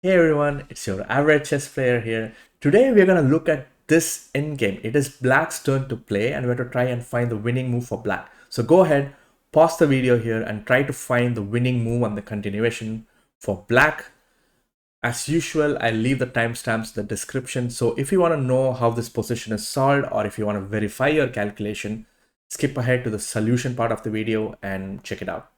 Hey everyone, it's your average chess player here. Today we're gonna look at this endgame. It is Black's turn to play and we're to try and find the winning move for Black. So go ahead, pause the video here and try to find the winning move on the continuation for Black. As usual, I'll leave the timestamps in the description. So if you want to know how this position is solved or if you want to verify your calculation, skip ahead to the solution part of the video and check it out.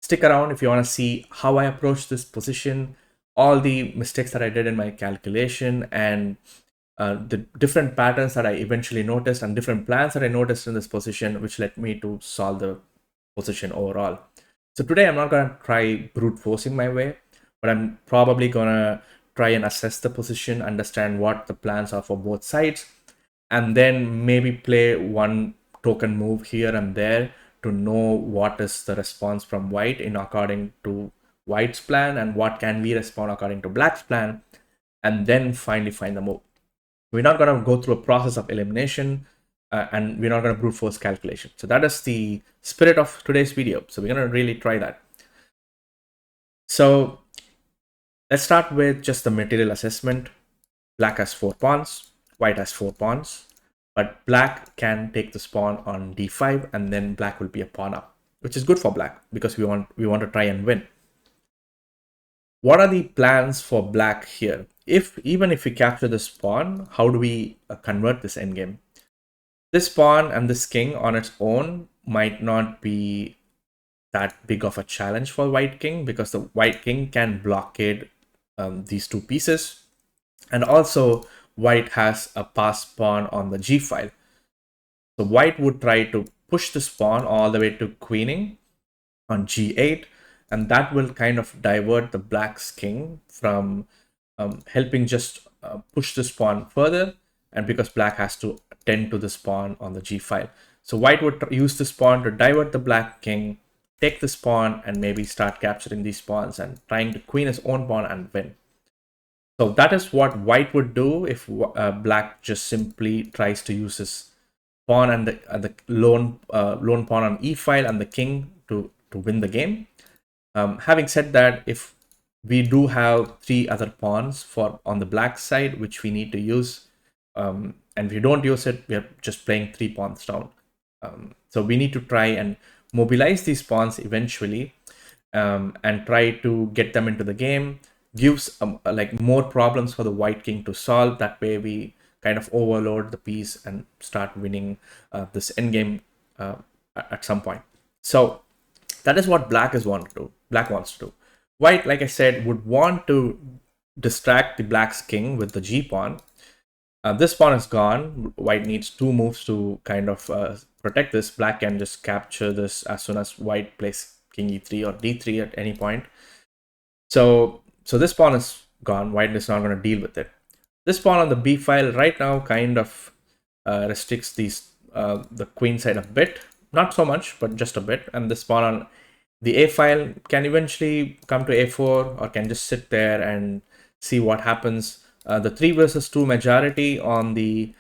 Stick around if you want to see how I approach this position, all the mistakes that I did in my calculation, and the different patterns that I eventually noticed and different plans that I noticed in this position, which led me to solve the position overall. So today I'm not going to try brute forcing my way, but I'm probably going to try and assess the position, understand what the plans are for both sides, and then maybe play one token move here and there to know what is the response from white in according to white's plan and what can we respond according to black's plan, and then finally find the move. We're not going to go through a process of elimination and we're not going to brute force calculation. So that is the spirit of today's video. So we're going to really try that. So let's start with just the material assessment. Black has 4 pawns, white has 4 pawns, but black can take this pawn on d5 and then black will be a pawn up, which is good for black because we want to try and win. What are the plans for black here? Even if we capture this pawn, how do we convert this endgame? This pawn and this king on its own might not be that big of a challenge for white king because the white king can blockade these two pieces, and also white has a passed pawn on the g file. So white would try to push this pawn all the way to queening on g8, and that will kind of divert the black's king from helping just push this pawn further, and because black has to tend to this pawn on the g file. So white would use this pawn to divert the black king, take this pawn, and maybe start capturing these pawns and trying to queen his own pawn and win. So that is what white would do if black just simply tries to use his pawn and the lone pawn on e file and the king to win the game. Having said that, if we do have 3 other pawns for on the black side which we need to use, and if we don't use it, we are just playing 3 pawns down. So we need to try and mobilize these pawns eventually, and try to get them into the game. Gives like more problems for the white king to solve. That way we kind of overload the piece and start winning this endgame at some point. So that is what black wants to do. White, like I said, would want to distract the black's king with the g pawn. This pawn is gone. White needs 2 moves to kind of protect this. Black can just capture this as soon as white plays king e3 or d3 at any point. So this pawn is gone. White is not going to deal with it. This pawn on the b file right now kind of restricts the queen side a bit. Not so much, but just a bit. And this pawn on the a file can eventually come to a4 or can just sit there and see what happens. The 3 versus 2 majority on the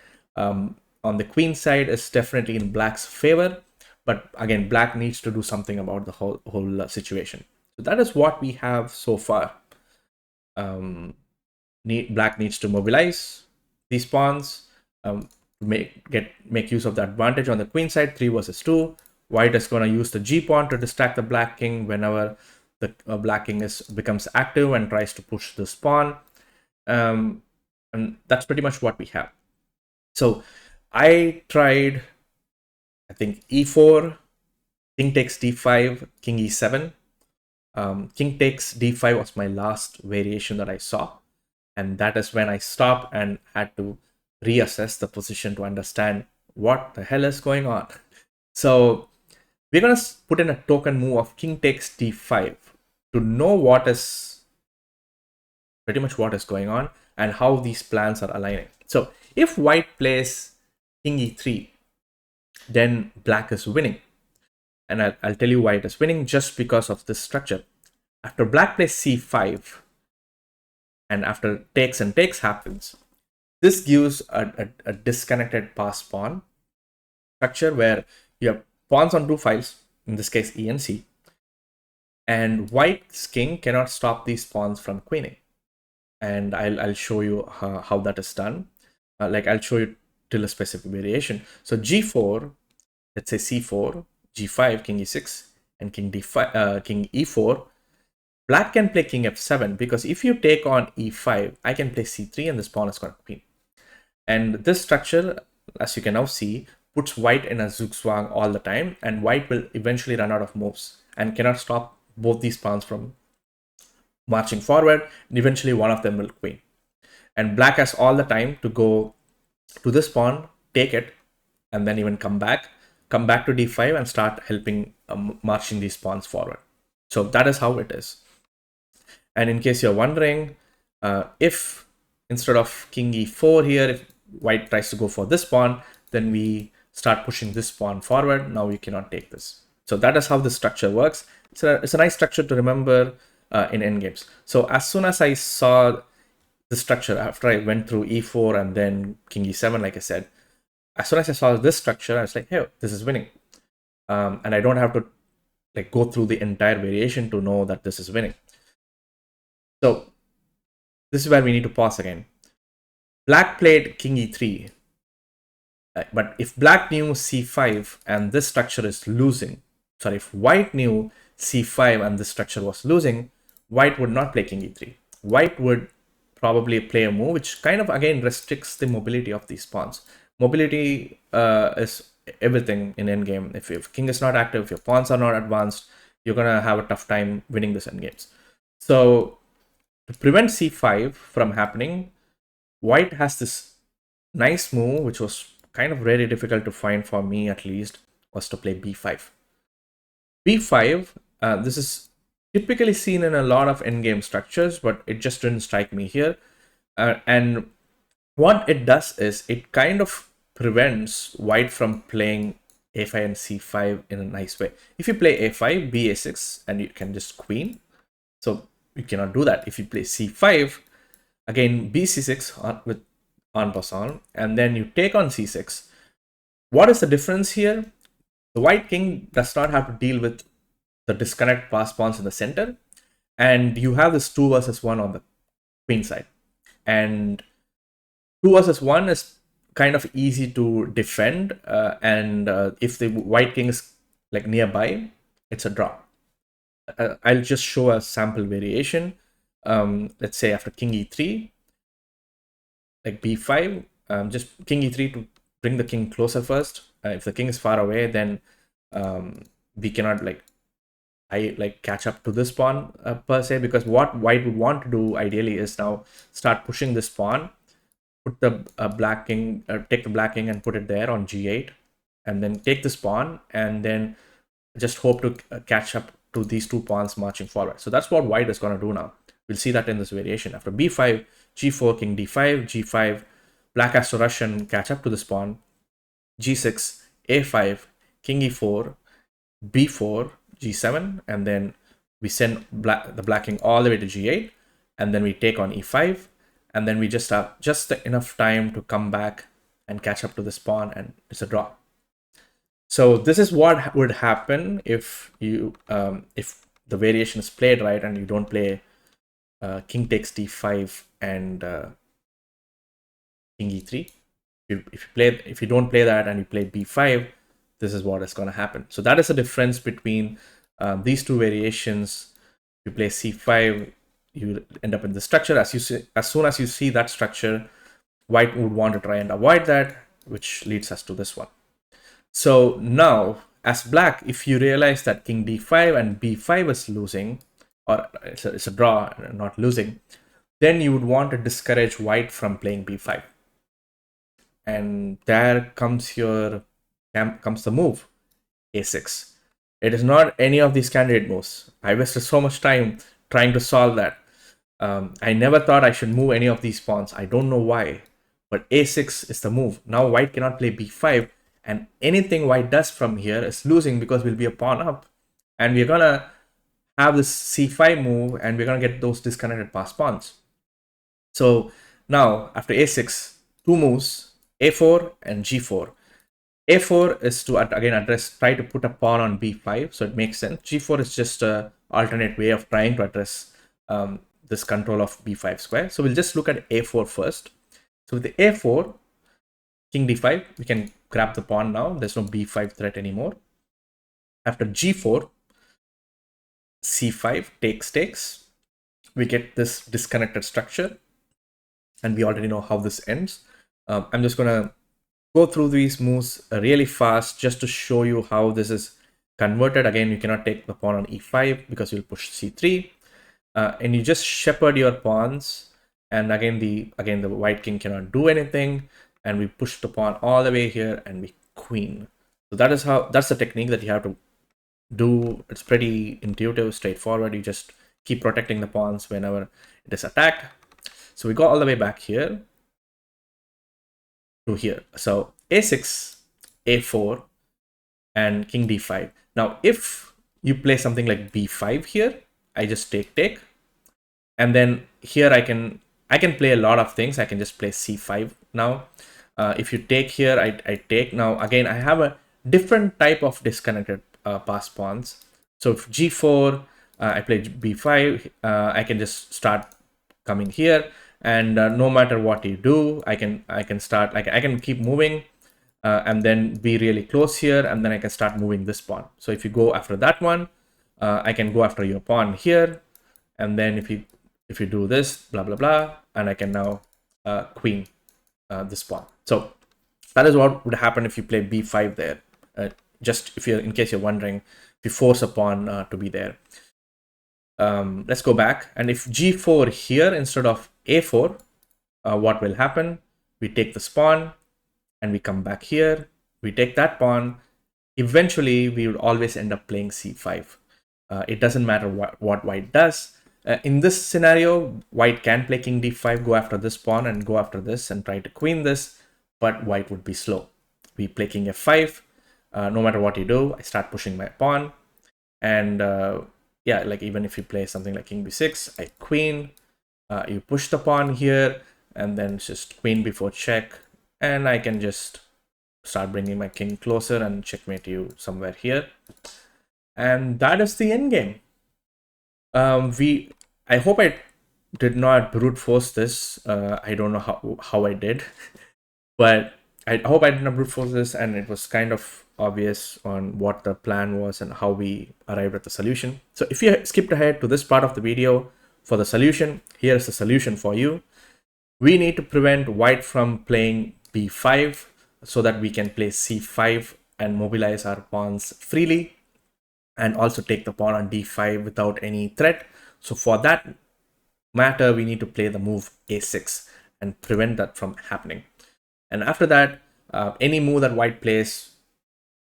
queen side is definitely in black's favor, but again, black needs to do something about the whole situation. So that is what we have so far. Black needs to mobilize these pawns, make use of the advantage on the queen side, 3 versus 2. White is going to use the g pawn to distract the black king whenever the black king becomes active and tries to push this pawn. And that's pretty much what we have. So I tried, I think, e4, king takes d5, king e7. King takes d5 was my last variation that I saw. And that is when I stopped and had to reassess the position to understand what the hell is going on. So we're going to put in a token move of king takes d5 to know pretty much what is going on and how these plans are aligning. So if white plays king e3, then black is winning. And I'll tell you why it is winning just because of this structure. After black plays c5, and after takes and takes happens, this gives a disconnected pass pawn structure where you have pawns on 2 files, in this case e and c, and white's king cannot stop these pawns from queening. and I'll show you how that is done. Like I'll show you till a specific variation. So g4, let's say c4, g5, king e6, and king d5, king e4. Black can play king f7 because if you take on e5, I can play c3 and this pawn is going to queen. And this structure, as you can now see, puts white in a zugzwang all the time, and white will eventually run out of moves and cannot stop both these pawns from marching forward, and eventually one of them will queen. And black has all the time to go to this pawn, take it, and then even come back to d5 and start helping marching these pawns forward. So that is how it is. And in case you're wondering, if instead of king e4 here, if white tries to go for this pawn, then we start pushing this pawn forward. Now you cannot take this. So that is how the structure works. It's a nice structure to remember in endgames. So as soon as I saw the structure, after I went through e4 and then king e7, like I said, as soon as I saw this structure, I was like, hey, this is winning. And I don't have to like go through the entire variation to know that this is winning. So this is where we need to pause again. Black played king e3, but if black knew c5 and this structure is losing, sorry, if white knew c5 and this structure was losing, white would not play king e3. White would probably play a move which kind of again restricts the mobility of these pawns. Mobility is everything in endgame. If king is not active, if your pawns are not advanced, you're gonna have a tough time winning this endgames. So to prevent c5 from happening, white has this nice move, which was kind of very difficult to find for me at least, was to play b5. b5, this is typically seen in a lot of endgame structures, but it just didn't strike me here. And what it does is it kind of prevents white from playing a5 and c5 in a nice way. If you play a5, ba6, and you can just queen. So you cannot do that. If you play c5, again bc6 with en passant, and then you take on c6. What is the difference here? The white king does not have to deal with the disconnect pass pawns in the center, and you have this 2 versus 1 on the queen side. And 2 versus 1 is kind of easy to defend, and if the white king is like nearby, it's a draw. I'll just show a sample variation. Let's say after king e3, like b5, just king e3 to bring the king closer first. If the king is far away, then we cannot like catch up to this pawn per se, because what white would want to do ideally is now start pushing this pawn, put the black king, take the black king and put it there on g8, and then take this pawn and then just hope to catch up to these two pawns marching forward. So that's what white is going to do now. We'll see that in this variation. After b5, g4, king d5, g5, black has to rush and catch up to this pawn, g6, a5, king e4, b4, g7, and then we send the black king all the way to g8, and then we take on e5, and then we just have just enough time to come back and catch up to this pawn, and it's a draw. So this is what would happen if you if the variation is played right and you don't play king takes d5 and king e3. If you don't play that and you play b5, this is what is going to happen. So that is the difference between these two variations. You play c5, you end up in the structure. As soon as you see that structure, white would want to try and avoid that, which leads us to this one. So now, as black, if you realize that king d5 and b5 is losing, or it's a draw, not losing, then you would want to discourage white from playing b5. And there comes the move, a6. It is not any of these candidate moves. I wasted so much time trying to solve that. I never thought I should move any of these pawns. I don't know why, but a6 is the move. Now white cannot play b5, and anything white does from here is losing because we'll be a pawn up, and we're gonna have this c5 move, and we're gonna get those disconnected pass pawns. So now after a6, two moves, a4 and g4. a4 is to again try to put a pawn on b5, so it makes sense. g4 is just an alternate way of trying to address this control of b5 square. So we'll just look at a4 first. So with the a4, king d5, we can grab the pawn now. There's no b5 threat anymore. After g4, c5 takes. We get this disconnected structure, and we already know how this ends. I'm just gonna go through these moves really fast just to show you how this is converted. Again, you cannot take the pawn on e5 because you'll push c3, and you just shepherd your pawns. And again, the white king cannot do anything, and we push the pawn all the way here, and we queen. So that's the technique that you have to do. It's pretty intuitive, straightforward. You just keep protecting the pawns whenever it is attacked. So we go all the way back here to here. So a6, a4, and king d5. Now, if you play something like b5 here, I just take, and then here I can play a lot of things. I can just play c5 now. If you take here, I take. Now again, I have a different type of disconnected pass pawns. So if g4, I play b5, I can just start coming here, and no matter what you do, I can start, like I can keep moving, and then be really close here, and then I can start moving this pawn. So if you go after that one, I can go after your pawn here, and then if you do this, blah blah blah, and I can now queen this pawn. So that is what would happen if you play b5 there. Just in case you're wondering, if you force a pawn to be there. Let's go back, and if g4 here instead of a4, what will happen? We take this pawn, and we come back here. We take that pawn. Eventually, we would always end up playing c5. It doesn't matter what white does. In this scenario, white can play king d5, go after this pawn, and go after this, and try to queen this, but white would be slow. We play king f5. No matter what you do, I start pushing my pawn, and yeah, like even if you play something like king b6, I queen. You push the pawn here, and then just queen before check, and I can just start bringing my king closer and checkmate you somewhere here. And that is the endgame. I hope I did not brute force this. I don't know how I did, but I hope I did not brute force this, and it was kind of obvious on what the plan was and how we arrived at the solution. So if you skipped ahead to this part of the video for the solution, here's the solution for you. We need to prevent white from playing b5 so that we can play c5 and mobilize our pawns freely, and also take the pawn on d5 without any threat. So for that matter, we need to play the move a6 and prevent that from happening. And after that, any move that white plays,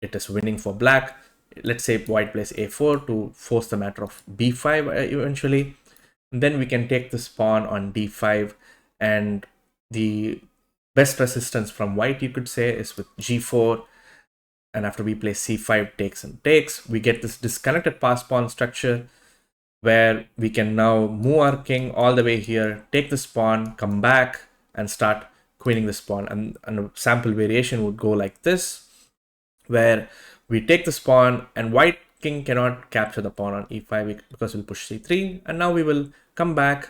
it is winning for black. Let's say white plays a4 to force the matter of b5 eventually. And then we can take this pawn on d5, and the best resistance from white, you could say, is with g4. And after we play c5 takes and takes, we get this disconnected pass pawn structure where we can now move our king all the way here, take this pawn, come back, and start queening this pawn. And a sample variation would go like this, where we take this pawn, and white king cannot capture the pawn on e5 because we'll push c3. And now we will come back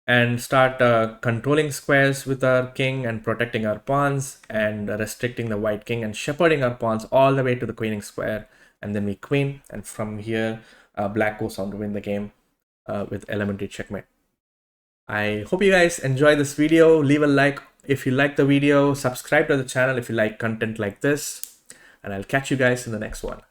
and start controlling squares with our king and protecting our pawns, and restricting the white king and shepherding our pawns all the way to the queening square. And then we queen, and from here black goes on to win the game with elementary checkmate. I hope you guys enjoy this video. Leave a like if you like the video, subscribe to the channel if you like content like this, and I'll catch you guys in the next one.